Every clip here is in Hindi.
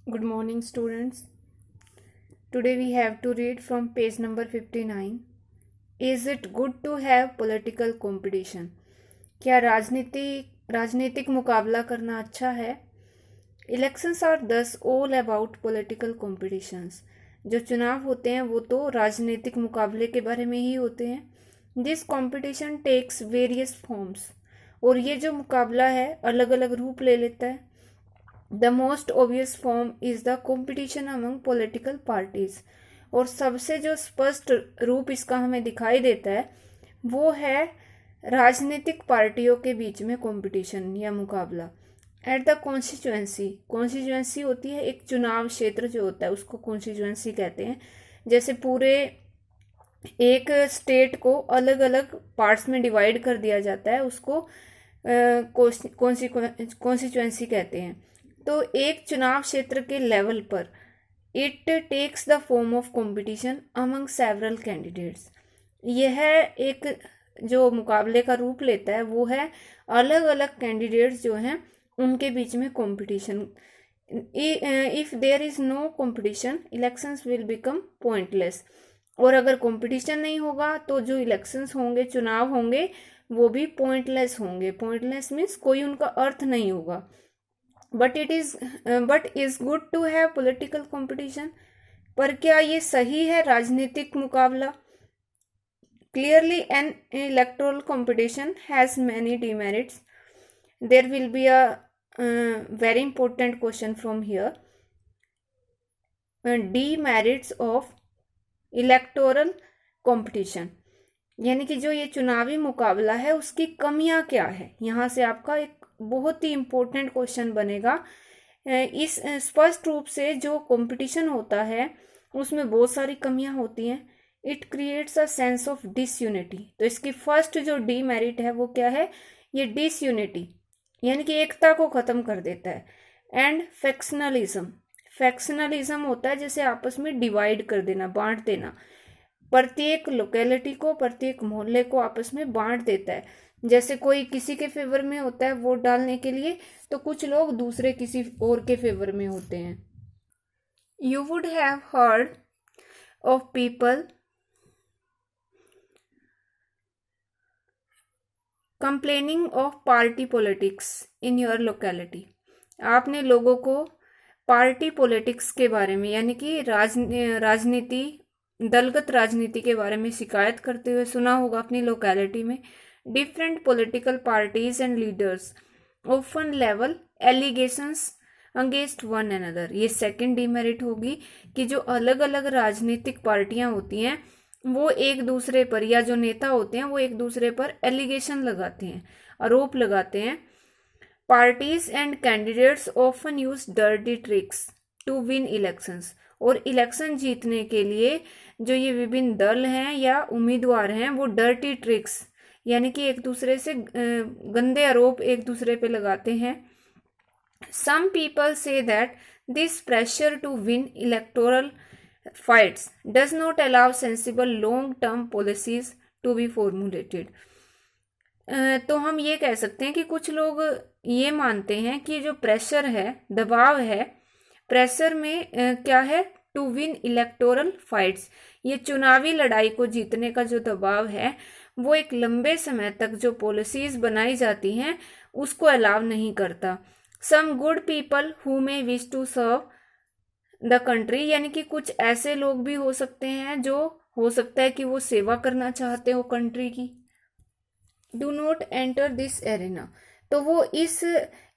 Good morning, students. Today we have to read from page number 59. Is it good to have political competition? क्या राजनीतिक मुकाबला करना अच्छा है? Elections are thus all about political competitions. जो चुनाव होते हैं वो तो राजनीतिक मुकाबले के बारे में ही होते हैं. This competition takes various forms. और ये जो मुकाबला है अलग अलग रूप ले लेता है. The most obvious form is the competition among political parties. और सबसे जो स्पष्ट रूप इसका हमें दिखाई देता है वो है राजनीतिक पार्टियों के बीच में कंपटीशन या मुकाबला. एट द कॉन्स्टिट्यूएंसी होती है एक चुनाव क्षेत्र जो होता है उसको कॉन्स्टिट्यूएंसी कहते हैं. जैसे पूरे एक स्टेट को अलग अलग पार्ट्स में डिवाइड कर दिया जाता है उसको कॉन्स्टिट्यूएंसी कहते हैं. तो एक चुनाव क्षेत्र के लेवल पर it takes the form of competition among several candidates. यह एक जो मुकाबले का रूप लेता है वो है अलग अलग कैंडिडेट्स जो हैं उनके बीच में competition. If there is no competition elections will become pointless. और अगर कंपटीशन नहीं होगा तो जो इलेक्शंस होंगे चुनाव होंगे वो भी पॉइंटलेस होंगे. पॉइंटलेस मीन्स कोई उनका अर्थ नहीं होगा. But is good to have political competition. पर क्या ये सही है राजनीतिक मुकाबला? Clearly an electoral competition has many demerits. There will be a very important question from here. Demerits of electoral competition यानी कि जो ये चुनावी मुकाबला है उसकी कमियां क्या है. यहाँ से आपका एक बहुत ही इम्पोर्टेंट क्वेश्चन बनेगा. इस स्पष्ट रूप से जो कंपटीशन होता है उसमें बहुत सारी कमियां होती हैं. It creates a sense of disunity. तो इसकी फर्स्ट जो डीमेरिट है वो क्या है? ये डिसयूनिटी यानी कि एकता को ख़त्म कर देता है. एंड फैक्शनलिज्म होता है जैसे आपस में डिवाइड कर देना, बांट देना. प्रत्येक लोकेलिटी को, प्रत्येक मोहल्ले को आपस में बांट देता है. जैसे कोई किसी के फेवर में होता है वोट डालने के लिए तो कुछ लोग दूसरे किसी और के फेवर में होते हैं. You would have heard of people complaining of party politics in your locality. आपने लोगों को पार्टी पॉलिटिक्स के बारे में यानी कि राजनीति, दलगत राजनीति के बारे में शिकायत करते हुए सुना होगा अपनी लोकेलिटी में. Different political parties and leaders often level allegations against one another. ये सेकंड डिमेरिट होगी कि जो अलग अलग राजनीतिक पार्टियां होती हैं वो एक दूसरे पर, या जो नेता होते हैं वो एक दूसरे पर एलिगेशन लगाते हैं, आरोप लगाते हैं. Parties and candidates often use dirty tricks to win elections. और इलेक्शन जीतने के लिए जो ये विभिन्न दल हैं या उम्मीदवार हैं वो डर्टी ट्रिक्स यानी कि एक दूसरे से गंदे आरोप एक दूसरे पे लगाते हैं. Some people say that this pressure to win electoral fights does not allow sensible long term policies to be formulated. तो हम ये कह सकते हैं कि कुछ लोग ये मानते हैं कि जो प्रेशर है, दबाव है, प्रेशर में क्या है? To win electoral fights. ये चुनावी लड़ाई को जीतने का जो दबाव है वो एक लंबे समय तक जो पॉलिसीज बनाई जाती हैं उसको अलाउ नहीं करता. Some good people who may wish to serve the country यानी कि कुछ ऐसे लोग भी हो सकते हैं जो हो सकता है कि वो सेवा करना चाहते हो कंट्री की. Do not enter this arena. तो वो इस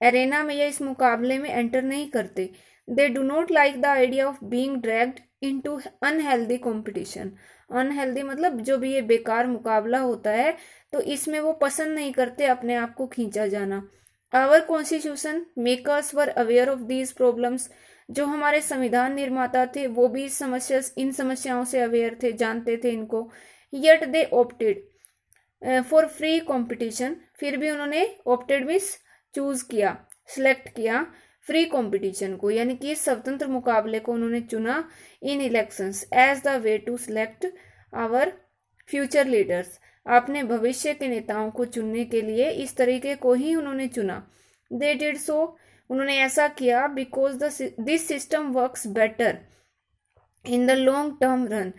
एरेना में या इस मुकाबले में एंटर नहीं करते. They do not like the idea of being dragged into unhealthy competition. Unhealthy मतलब जो भी ये बेकार मुकाबला होता है तो इसमें वो पसंद नहीं करते अपने आप को खींचा जाना. Our constitution makers were aware of these problems. जो हमारे संविधान निर्माता थे वो भी इन समस्याओं से अवेयर थे, जानते थे इनको. Yet they opted for free competition. फिर भी उन्होंने ऑप्टेड मीन्स चूज किया, सिलेक्ट किया फ्री कंपटीशन को यानी कि स्वतंत्र मुकाबले को उन्होंने चुना. In elections as the way to select our future leaders. अपने भविष्य के नेताओं को चुनने के लिए इस तरीके को ही उन्होंने चुना. दे डिड सो उन्होंने ऐसा किया because this system works better in the long term run,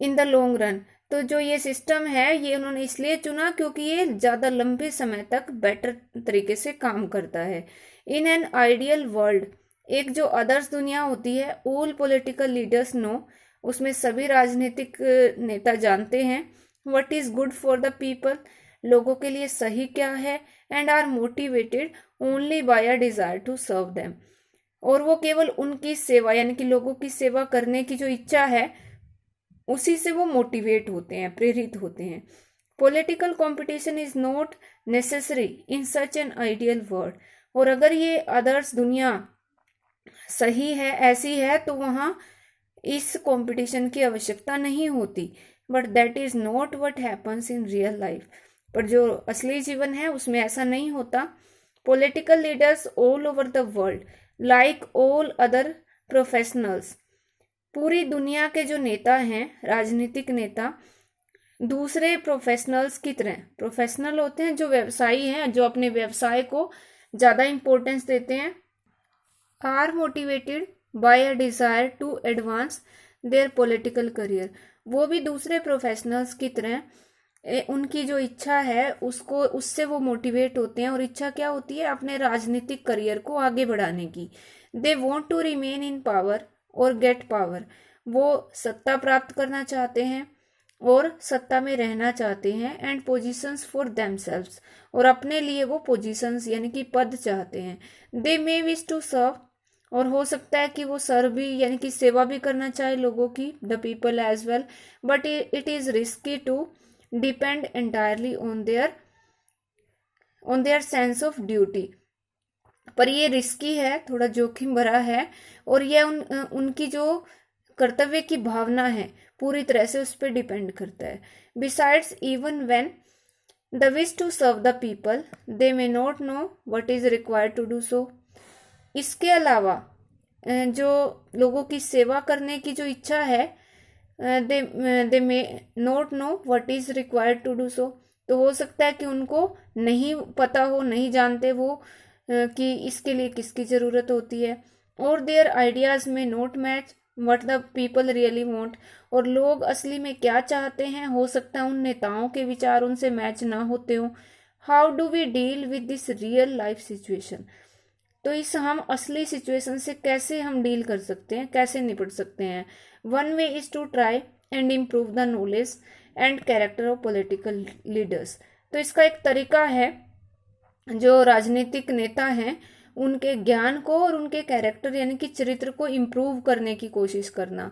in the long run. तो जो ये सिस्टम है ये उन्होंने इसलिए चुना क्योंकि ये ज़्यादा लंबे समय तक बेटर तरीके से काम करता है। इन एन आइडियल वर्ल्ड, एक जो आदर्श दुनिया होती है, ऑल पॉलिटिकल लीडर्स नो, उसमें सभी राजनीतिक नेता जानते हैं what is good for the people, लोगों के लिए सही क्या है, and are motivated only by a desire to serve them, और वो केवल उनकी सेवा यानी कि लोगों की सेवा करने की जो इच्छा है उसी से वो मोटिवेट होते हैं, प्रेरित होते हैं। Political competition is not necessary in such an ideal world, और अगर ये आदर्श दुनिया सही है, ऐसी है, तो वहाँ इस कंपटीशन की आवश्यकता नहीं होती। But that is not what happens in real life, पर जो असली जीवन है उसमें ऐसा नहीं होता। Political leaders all over the world like all other professionals, पूरी दुनिया के जो नेता हैं, राजनीतिक नेता, दूसरे प्रोफेशनल्स की तरह, प्रोफेशनल होते हैं जो व्यवसायी हैं, जो अपने व्यवसाय को ज़्यादा इंपॉर्टेंस देते हैं, are motivated by a desire to advance their political career, वो भी दूसरे प्रोफेशनल्स की तरह उनकी जो इच्छा है उसको, उससे वो मोटिवेट होते हैं। और इच्छा क्या होती है? अपने राजनीतिक करियर को आगे बढ़ाने की। They want to remain in power और गेट पावर, वो सत्ता प्राप्त करना चाहते हैं और सत्ता में रहना चाहते हैं, एंड पोजीशंस फॉर देमसेल्व्स, और अपने लिए वो पोजीशंस यानी कि पद चाहते हैं। दे मे विश टू सर्व, और हो सकता है कि वो सर्व भी यानी कि सेवा भी करना चाहे लोगों की, the people as well, but it is risky to depend entirely on their sense of duty, पर ये रिस्की है, थोड़ा जोखिम भरा है, और ये उनकी जो कर्तव्य की भावना है पूरी तरह से उस पर डिपेंड करता है। Besides even when the wish to serve the people they may not know what is required to do so, इसके अलावा जो लोगों की सेवा करने की जो इच्छा है, they may not know what is required to do so, तो हो सकता है कि उनको नहीं पता हो, नहीं जानते वो कि इसके लिए किसकी ज़रूरत होती है, और देयर आइडियाज़ में not match what the people really want, और लोग असली में क्या चाहते हैं, हो सकता है उन नेताओं के विचार उनसे मैच ना होते हो। How do we deal with this real life situation, तो इस हम असली सिचुएशन से कैसे हम डील कर सकते हैं, कैसे निपट सकते हैं। One way is to try and improve the knowledge and character of political leaders, तो इसका एक तरीका है जो राजनीतिक नेता हैं उनके ज्ञान को और उनके कैरेक्टर यानी कि चरित्र को इम्प्रूव करने की कोशिश करना।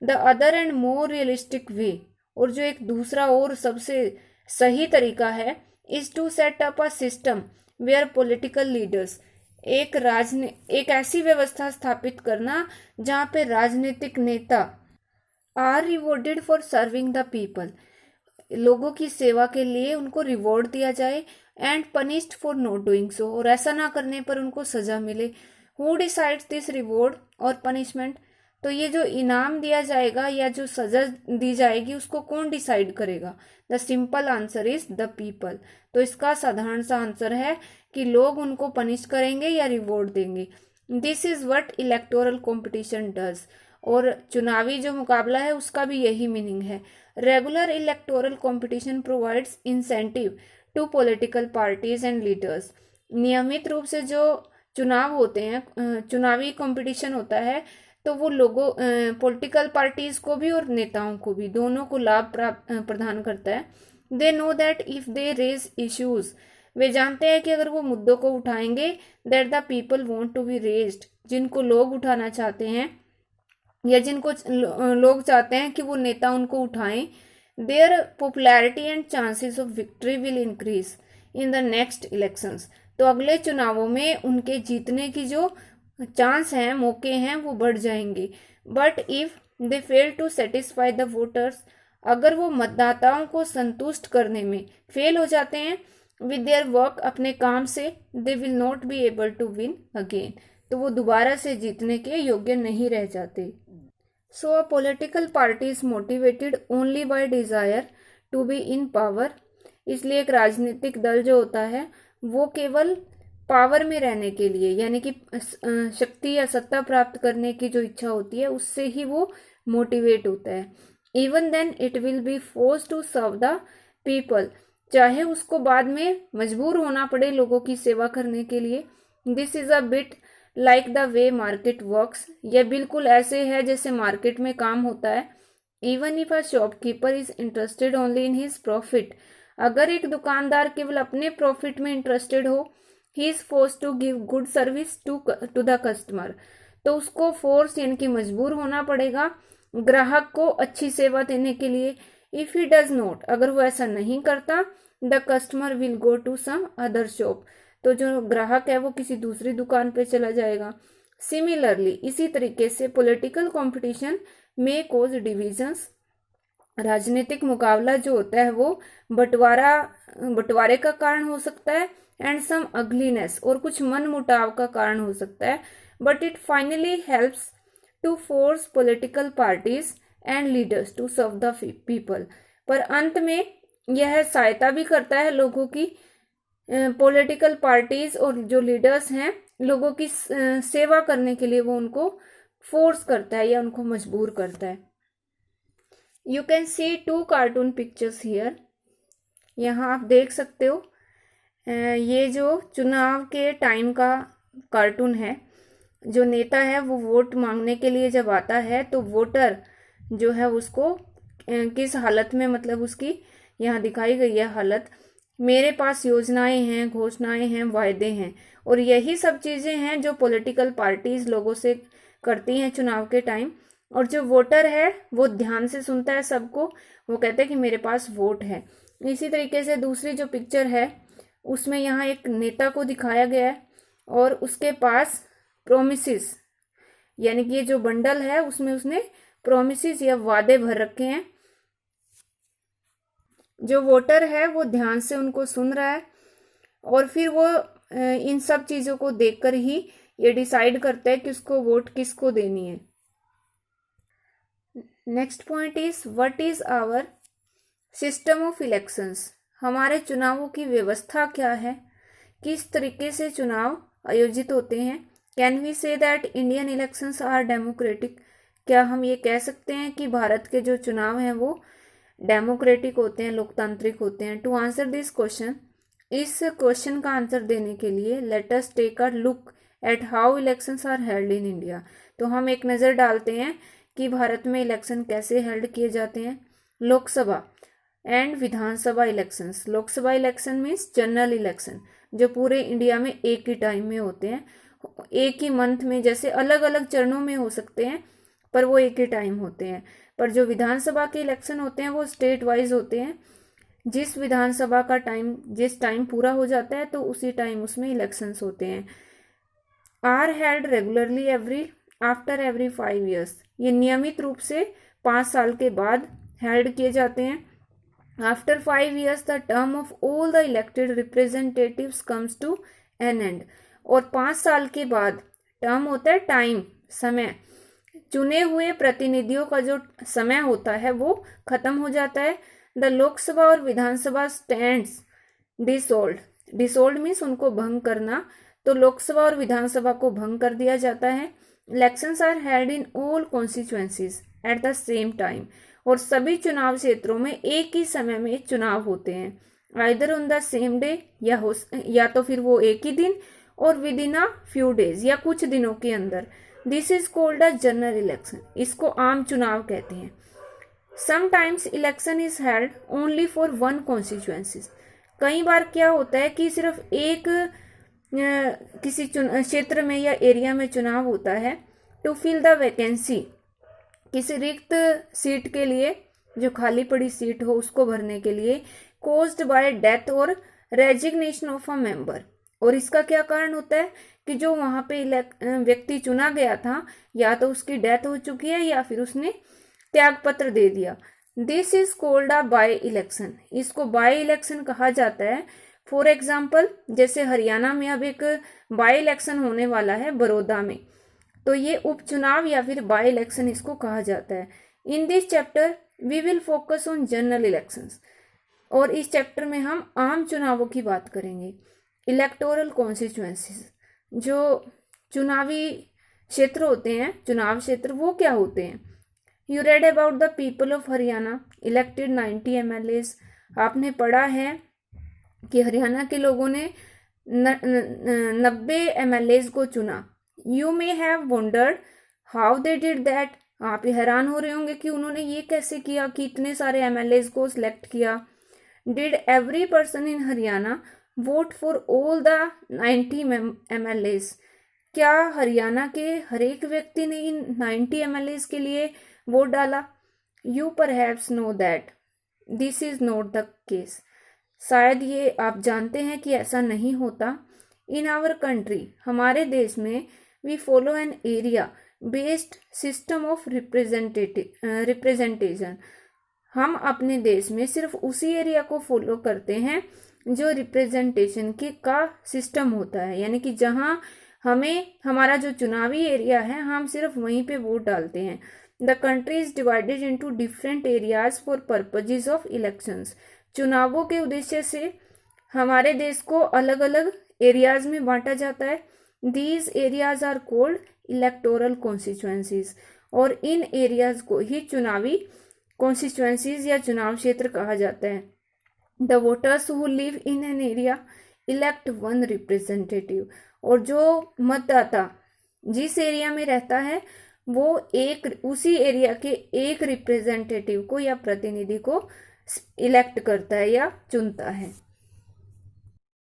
The other and more realistic way, और जो एक दूसरा और सबसे सही तरीका है, is to set up a system where political leaders, एक ऐसी व्यवस्था स्थापित करना जहाँ पे राजनीतिक नेता are rewarded for serving the people, लोगों की सेवा के लिए उनको रिवॉर्ड दिया जाए, and punished for not doing so, और ऐसा ना करने पर उनको सजा मिले। हु डिसाइड्स दिस रिवॉर्ड और पनिशमेंट, तो ये जो इनाम दिया जाएगा या जो सजा दी जाएगी उसको कौन डिसाइड करेगा? The simple answer is the people, तो इसका साधारण सा आंसर है कि लोग उनको पनिश करेंगे या रिवॉर्ड देंगे। This is what electoral competition does, और चुनावी जो मुकाबला है उसका भी यही मीनिंग है। Regular electoral competition provides incentive to political parties and leaders, नियमित रूप से जो चुनाव होते हैं, चुनावी कंपटीशन होता है, तो वो लोगों पॉलिटिकल पार्टीज को भी और नेताओं को भी, दोनों को लाभ प्रदान करता है। They know that if they raise issues, वे जानते हैं कि अगर वो मुद्दों को उठाएंगे, that the people want to be raised, जिनको लोग उठाना चाहते हैं या जिनको लोग चाहते हैं कि वो नेता उनको उठाएं, their popularity and chances of victory will increase in the next elections, तो अगले चुनावों में उनके जीतने की जो चांस हैं, मौके हैं, वो बढ़ जाएंगे। But if they fail to satisfy the voters, अगर वो मतदाताओं को संतुष्ट करने में फेल हो जाते हैं विद देयर वर्क, अपने काम से, they will not be able to win again, तो वो दोबारा से जीतने के योग्य नहीं रह जाते। So a political party is motivated only by desire to be in power, इसलिए एक राजनीतिक दल जो होता है वो केवल पावर में रहने के लिए, यानी कि शक्ति या सत्ता प्राप्त करने की जो इच्छा होती है उससे ही वो मोटिवेट होता है। Even then it will be force to serve the people, चाहे उसको बाद में मजबूर होना पड़े लोगों की सेवा करने के लिए। This is a bit like the way market works, यह बिल्कुल ऐसे है जैसे मार्केट में काम होता है। Even if a shopkeeper is interested only in his profit, अगर एक दुकानदार केवल अपने प्रॉफिट में इंटरेस्टेड हो, he is force to give good service to the customer, तो उसको फोर्स यानी कि मजबूर होना पड़ेगा ग्राहक को अच्छी सेवा देने के लिए। इफ ही डज नॉट, अगर वो ऐसा नहीं करता, the customer will go to some other shop, तो जो ग्राहक है वो किसी दूसरी दुकान पे चला जाएगा। सिमिलरली, इसी तरीके से पॉलिटिकल कंपटीशन में कोज डिविजन्स, राजनीतिक मुकाबला जो होता है वो बंटवारे का कारण हो सकता है, एंड सम अगलीनेस, और कुछ मन मुटाव का कारण हो सकता है। But it finally helps to force political parties and leaders to serve the people, पर अंत में यह सहायता भी करता है लोगों की, पॉलिटिकल पार्टीज और जो लीडर्स हैं लोगों की सेवा करने के लिए वो उनको फोर्स करता है या उनको मजबूर करता है। You can see 2 cartoon pictures here, यहाँ आप देख सकते हो ये जो चुनाव के टाइम का कार्टून है। जो नेता है वो वोट मांगने के लिए जब आता है तो वोटर जो है उसको किस हालत में, मतलब उसकी यहाँ दिखाई गई है हालत, मेरे पास योजनाएं हैं, घोषणाएं हैं, वायदे हैं, और यही सब चीजें हैं जो पॉलिटिकल पार्टीज लोगों से करती हैं चुनाव के टाइम। और जो वोटर है वो ध्यान से सुनता है सबको, वो कहते हैं कि मेरे पास वोट है। इसी तरीके से दूसरी जो पिक्चर है उसमें यहाँ एक नेता को दिखाया गया है और उसके पास प्रोमिसेस, यानी कि ये जो बंडल है उसमें उसने प्रोमिसेस या वादे भर रखे हैं। जो वोटर है वो ध्यान से उनको सुन रहा है और फिर वो इन सब चीजों को देखकर ही ये डिसाइड करता है कि उसको वोट किसको देनी है। Next point is what is our system of elections, हमारे चुनावों की व्यवस्था क्या है, किस तरीके से चुनाव आयोजित होते हैं। Can we say that Indian elections are democratic, क्या हम ये कह सकते हैं कि भारत के जो चुनाव हैं वो डेमोक्रेटिक होते हैं, लोकतांत्रिक होते हैं। टू आंसर दिस क्वेश्चन, इस क्वेश्चन का आंसर देने के लिए let us take a look at how elections are held in India, तो हम एक नज़र डालते हैं कि भारत में इलेक्शन कैसे हेल्ड किए जाते हैं। Lok Sabha and Vidhan Sabha elections, Lok Sabha election means general election जो पूरे इंडिया में एक ही टाइम में होते हैं, एक ही मंथ में, जैसे अलग अलग चरणों में हो सकते हैं पर वो एक ही टाइम होते हैं। पर जो विधानसभा के इलेक्शन होते हैं वो स्टेट वाइज होते हैं, जिस विधानसभा का टाइम जिस टाइम पूरा हो जाता है तो उसी टाइम उसमें इलेक्शंस होते हैं। Are held regularly after every 5 years, ये नियमित रूप से 5 साल के बाद हेल्ड किए जाते हैं। After 5 years the term of all the elected representatives comes to an end, और 5 साल के बाद टर्म होता है टाइम, समय, चुने हुए प्रतिनिधियों का जो समय होता है वो खत्म हो जाता है। द लोकसभा और विधानसभा स्टैंड्स डिसोल्ड, डिसोल्ड मीन्स उनको भंग करना, तो लोकसभा और विधानसभा को भंग कर दिया जाता है। Elections are held in all constituencies at the same time, और सभी चुनाव क्षेत्रों में एक ही समय में चुनाव होते हैं, either on the same day या तो फिर वो एक ही दिन और with in a few days या कुछ दिनों के अंदर। This is called a general election, इसको आम चुनाव कहते हैं। Sometimes election is held only for one constituencies, कई बार क्या होता है कि सिर्फ एक किसी क्षेत्र में या एरिया में चुनाव होता है। टू फिल द वैकेंसी, किसी रिक्त सीट के लिए, जो खाली पड़ी सीट हो उसको भरने के लिए, कोज्ड बाय डेथ और रेजिग्नेशन ऑफ अ मेंबर, और इसका क्या कारण होता है कि जो वहां पे व्यक्ति चुना गया था या तो उसकी डेथ हो चुकी है या फिर उसने त्याग पत्र दे दिया। This is called a by election, इसको बाय इलेक्शन कहा जाता है। फॉर एग्जाम्पल, जैसे हरियाणा में अब एक बाय इलेक्शन होने वाला है बड़ौदा में, तो ये उपचुनाव या फिर बाय इलेक्शन इसको कहा जाता है। In this chapter we will focus on general elections, और इस चैप्टर में हम आम चुनावों की बात करेंगे। इलेक्टोरल कॉन्स्टिट्यूएंसीज, जो चुनावी क्षेत्र होते हैं, चुनाव क्षेत्र, वो क्या होते हैं? You read about the people of Haryana elected 90 MLAs। आपने पढ़ा है कि हरियाणा के लोगों ने 90 MLAs को चुना। You may have wondered how they did that. आप हैरान हो रहे होंगे कि उन्होंने ये कैसे किया कि इतने सारे MLAs को सिलेक्ट किया। Did every person in Haryana vote for all the 90 MLAs। क्या हरियाणा के हर एक व्यक्ति ने इन 90 MLAs के लिए वोट डाला? You perhaps know that this is not the case. शायद ये आप जानते हैं कि ऐसा नहीं होता। इन आवर कंट्री, हमारे देश में, we follow an area based system of representation. हम अपने देश में सिर्फ उसी एरिया को फॉलो करते हैं जो रिप्रेजेंटेशन के का सिस्टम होता है, यानी कि जहां हमें हमारा जो चुनावी एरिया है हम सिर्फ वहीं पे वोट डालते हैं। The country is divided into different areas for purposes of elections. चुनावों के उद्देश्य से हमारे देश को अलग अलग एरियाज में बांटा जाता है। These areas are called electoral constituencies, और इन एरियाज को ही चुनावी कॉन्स्टिट्यूएंसीज या चुनाव क्षेत्र कहा जाता है। The voters who live in an area elect one representative, और जो मतदाता जिस एरिया में रहता है वो एक उसी एरिया के एक रिप्रेजेंटेटिव को या प्रतिनिधि को इलेक्ट करता है या चुनता है।